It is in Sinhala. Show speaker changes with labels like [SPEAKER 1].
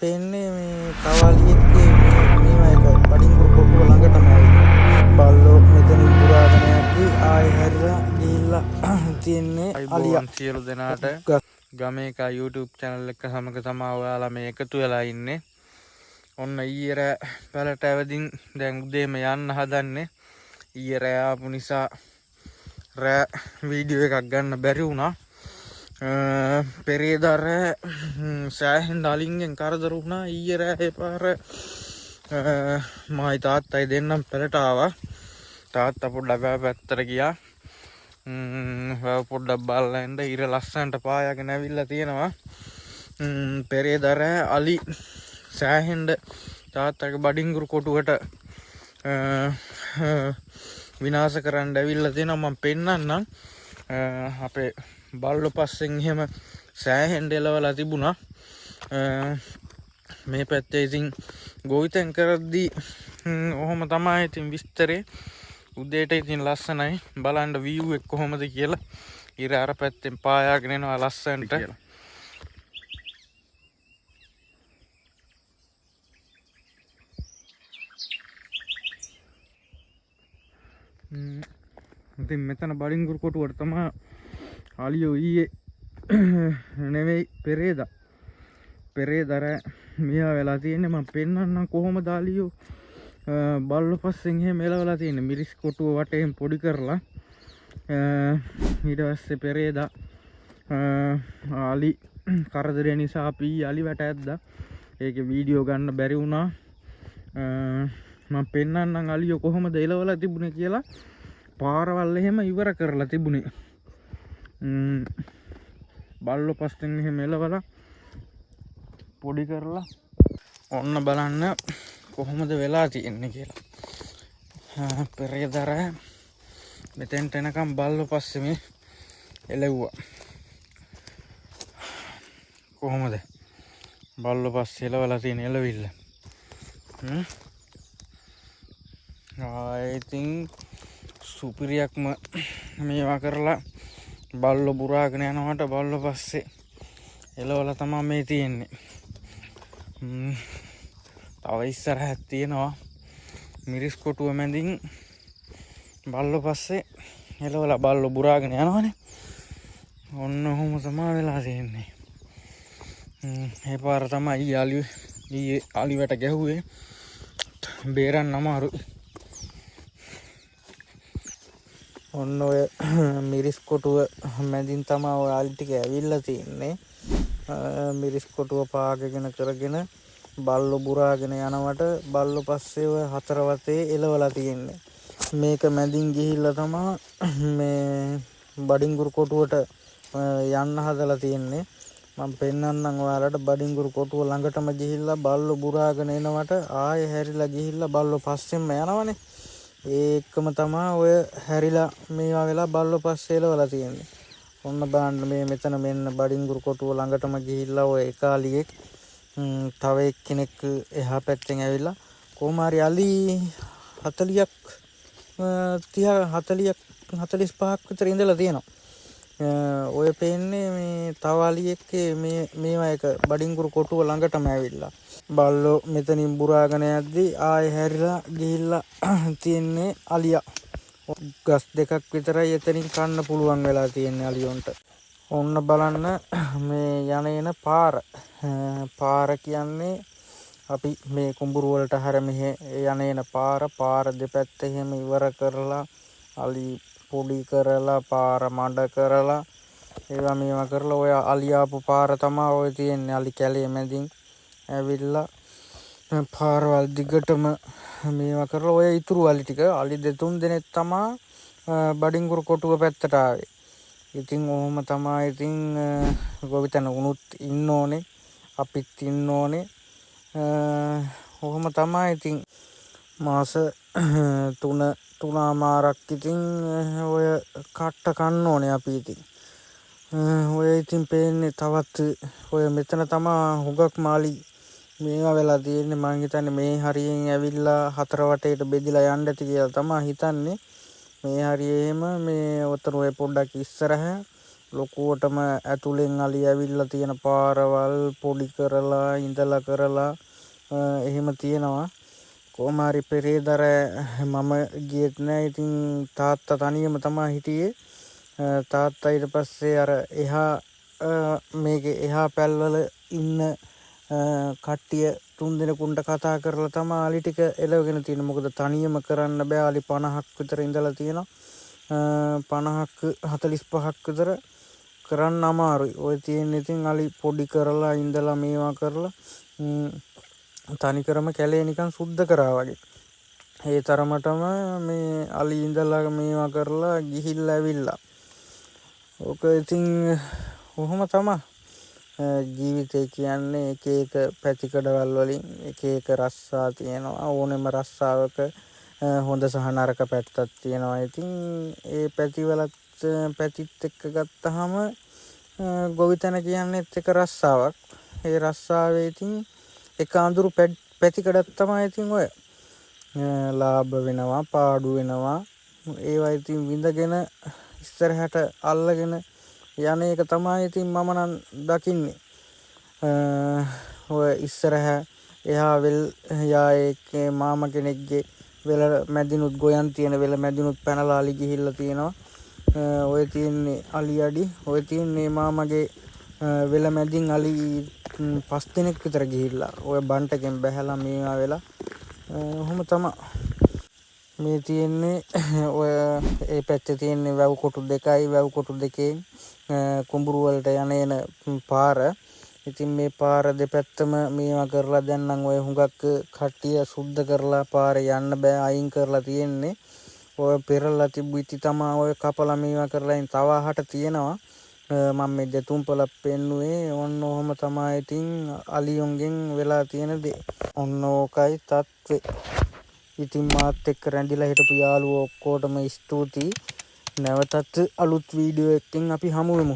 [SPEAKER 1] පේන්නේ මේ තවාලියෙක්ගේ මේවා එක බඩින්ගුරු කොටුව ළඟටම ඇවිල්ලා බල්ලෝ මෙතනින් පුරාගෙන යද්දී ආයෙ හැරිලා ගිහිල්ලා තියන්නේ අලියා. සියලු දෙනාට ගමේක YouTube channel එක සමග තමයි ඔයාලා මේ එකතු වෙලා ඉන්නේ. ඔන්න ඊයේ රෑ පැලට ඇවිදින් දැන් උදේම යන්න හදන්නේ. ඊයේ රෑ ආපු නිසා රෑ වීඩියෝ එකක් ගන්න බැරි වුණා. පෙරේදා රෑ සෑහෙන අලින්ගෙන් කරදර වුණා. ඊයේ රෑ ඒ පාර මයි තාත්තයි දෙන්නම් පැලට ආවා. තාත්තා පොඩ්ඩක් වැව පැත්තට ගියා. වැව පොඩ්ඩක් බලලා ඉඳ ඉර ලස්සනට පායගෙන ඇවිල්ලා තියෙනවා. පෙරේදා රෑ අලි සෑහෙන්න තාත්තගේ බඩින්ගුරු කොටුවට විනාශ කරන්න ඇවිල්ලා තියෙනවා. මම පෙන්නන්නම්. අපේ බල්ලෝ පස්සෙන් එහෙම සෑහෙන්න එලවලා තිබුණා. මේ පැත්තේ ඉතින් ගොවිතැන් කරද්දී ඔහොම තමයි ඉතින් විස්තරේ. උදේට ඉතින් ලස්සනයි. බලන්න view එක කොහොමද කියලා. ඉර අර පැත්තෙන් පායාගෙන එනවා ලස්සනට. ඉතින් මෙතන බඩින්ගුරු කොටුවට තමයි අලියෝ ඊයේ නෙවෙයි පෙරේදා රෑ මියා වෙලා තියෙන්නේ. මම පෙන්නන්නම් කොහොමද අලියෝ බල්ලෝ පස්සෙන් එහෙම එලවලා තියෙන්නේ. මිරිස් කොටුව වටේම පොඩි කරලා ඊට පස්සේ පෙරේදා අලි කරදරය නිසා අපි අලි වැට ඇද්දා. ඒකේ වීඩියෝ ගන්න බැරි වුණා. මම පෙන්නන්නම් අලියෝ කොහොමද එලවලා තිබුණේ කියලා. පාරවල් එහෙම ඉවර කරලා තිබුණේ. බල්ලෝ පස්සෙන් එහෙම එලවලා පොඩි කරලා ඔන්න බලන්න කොහොමද වෙලා තියෙන්නේ කියලා. පෙරේදා රෑ මෙතෙන්ට එනකම් බල්ලෝ පස්සේ මේ එලෙව්වා. කොහොමද බල්ලෝ පස්සේ එලවලා තියෙන එලවිල්ල. ඉතින් සුපිරියක්ම මේවා කරලා බල්ලෝ බුරාගෙන යනවට බල්ලෝ පස්සේ එලවලා තමයි මේ තියෙන්නේ. තව ඉස්සරහක් තියෙනවා මිරිස් කොටුව මැදින් බල්ලෝ පස්සේ එලවලා බල්ලෝ බුරාගෙන යනවනේ. ඔන්න ඔහොම තමයි වෙලා තියෙන්නේ. ඒ පාර තමයි ඊයේ අලි වැට ගැහුවේ. බේරන්න අමාරුයි. ඔන්න ඔය මිරිස් කොටුව මැදින් තමයි ඔය අලි ටික ඇවිල්ලා තියෙන්නේ. මිරිස් කොටුව පාගගෙන කරගෙන බල්ලෝ බුරාගෙන යනවට බල්ලෝ පස්සේ ඔය හතර වතේ එලවලා තියෙන්නේ. මේක මැදින් ගිහිල්ලා තමයි මේ බඩින්ගුරු කොටුවට යන්න හදලා තියෙන්නේ. මම පෙන්නන්නම් ඔයාලට බඩින්ගුරු කොටුව ළඟටම ගිහිල්ලා බල්ලෝ බුරාගෙන එනවට ආයෙ හැරිලා ගිහිල්ලා බල්ලෝ පස්සෙන්ම යනවනේ. ඒකම තමයි ඔය හැරිලා මේවා වෙලා බල්ලෝ පස්සේ එලවලා තියෙන්නේ. ඔන්න බලන්න මේ මෙතන මෙන්න බඩින්ගුරු කොටුව ළඟටම ගිහිල්ලා ඔය එකාලියෙක් තව එක්කෙනෙක් එහා පැත්තෙන් ඇවිල්ලා කොහොම හරි අලි 40ක් 45ක් විතර ඉඳලා තියෙනවා. ඔය පේන්නේ මේ තව අලියෙක්ගේ මේවා එක බඩින්ගුරු කොටුව ළඟටම ඇවිල්ලා බල්ලෝ මෙතනින් බුරාගෙන යද්දී ආයෙ හැරිලා ගිහිල්ලා තියන්නේ අලියා. ගස් දෙකක් විතරයි එතනින් කන්න පුළුවන් වෙලා තියෙන්නේ අලියොන්ට. ඔන්න බලන්න මේ යන පාර කියන්නේ අපි මේ කුඹුරු වලට හැර මෙහෙ යන පාර දෙපැත්ත එහෙම ඉවර කරලා අලි පොඩි කරලා පාර මඩ කරලා ඒවා මේවා කරලා ඔය අලියාපු පාර තමයි ඔය තියෙන්නේ. අලි කැලේ මැදින් ඇවිල්ලා පාරවල් දිගටම මේවා කරලා ඔය ඉතුරු අලි ටික අලි 2-3 දෙනෙක් තමයි බඩින්ගුරු කොටුව පැත්තට ආවේ. ඉතින් ඔහොම තමයි ඉතින් ගොවිතැන උනුත් ඉන්න ඕනේ. අපිත් ඉන්න ඕනේ. ඔහොම තමයි ඉතින් මාස 3මාරක් ඉතින් ඔය කට්ට කන්න ඕනේ අපි ඉතින්. ඔය ඉතින් පේන්නේ තවත් ඔය මෙතන තමයි හුඟක් මාලි මේවා වෙලා තියෙන්නේ. මං හිතන්නේ මේ හරියෙන් ඇවිල්ලා හතර වටේට බෙදිලා යන්න ඇති කියලා තමයි හිතන්නේ. මේ හරියෙම මේ ඔතන ඔය පොඩ්ඩක් ඉස්සරහ ලොකුවටම ඇතුලෙන් අලි ඇවිල්ලා තියෙන පාරවල් පොඩි කරලා ඉඳලා කරලා එහෙම තියෙනවා. කොහොම හරි පෙරේදර මම ගියෙත් නෑ. ඉතින් තාත්තා තනියම තමයි හිටියේ. තාත්තා ඊට පස්සේ අර එහා මේකේ එහා පැල්වල ඉන්න කට්ටිය 3 දෙනෙකුන්ට කතා කරලා තමයි අලි ටික එලවගෙන තියෙන්නේ. මොකද තනියම කරන්න බෑ. අලි 50ක් විතර ඉඳලා තියෙනවා. 50ක් 45ක් විතර කරන්න අමාරුයි. ඔය තියෙන්නේ ඉතින් අලි පොඩි කරලා ඉඳලා මේවා කරලා තනිකරම කැලේ නිකන් සුද්ධ කරා වගේ. ඒ තරමටම මේ අලි ඉඳලා මේවා කරලා ගිහිල්ලා ඇවිල්ලා. ඕක ඉතින් කොහොම තමයි ජීවිතේ කියන්නේ. එක එක පැතිකඩවල් වලින් එක එක රස්සා තියෙනවා. ඕනෙම රස්සාවක හොඳ සහ නරක පැත්තක් තියෙනවා. ඉතින් ඒ පැතිත් එක්ක ගත්තාම ගොවිතැන කියන්නේත් එක රස්සාවක්. ඒ රස්සාවේ ඉතින් එක අඳුරු පැතිකඩක් තමයි ඉතින් ඔය ලාභ වෙනවා පාඩු වෙනවා. ඒවා ඉතින් විඳගෙන ඉස්සරහට අල්ලගෙන යන එක තමයි ඉතින් මම නම් දකින්නේ. ඔය ඉස්සරහ එහා වෙල් යායේ මාමා කෙනෙක්ගේ වෙල මැදිනුත් ගොයන් තියෙන වෙල මැදිනුත් පැනලා අලි ගිහිල්ලා තියෙනවා. ඔය තියෙන්නේ අලි අඩි. ඔය තියෙන්නේ මාමගේ වෙල මැදින් අලි 5 දිනක් විතර ගිහිල්ලා ඔය බන්ටකින් බැහැලා මේවා වෙලා ඔහොම තමයි මේ තියෙන්නේ. ඔය ඒ පැත්තේ තියෙන්නේ වැව් කොටු දෙකයි. වැව් කොටු දෙකේ කුඹුරු වලට යන පාර. ඉතින් මේ පාර දෙපැත්තම මේවා කරලා දැන් නම් ඔය හුඟක් කට්ටිය සුද්ධ කරලා පාරේ යන්න බෑ අයින් කරලා තියෙන්නේ. ඔය පෙරලා තිබුවිති තමා ඔය කපලා මේවා කරලා ඉතින් තව අහට තියෙනවා. මම මේ දෙතුන් පොලක් පෙන්නුවේ. ඔන්න ඔහොම තමයි ඉතින් අලියොන්ගෙන් වෙලා තියෙන දේ. ඔන්න ඕකයි තත්ත්වේ. ඉතින් මාත් එක්ක රැඳිලා හිටපු යාළුවෝ ඔක්කොටම ස්තුතියි. නැවතත් අලුත් වීඩියෝ එකකින් අපි හමු වෙමු.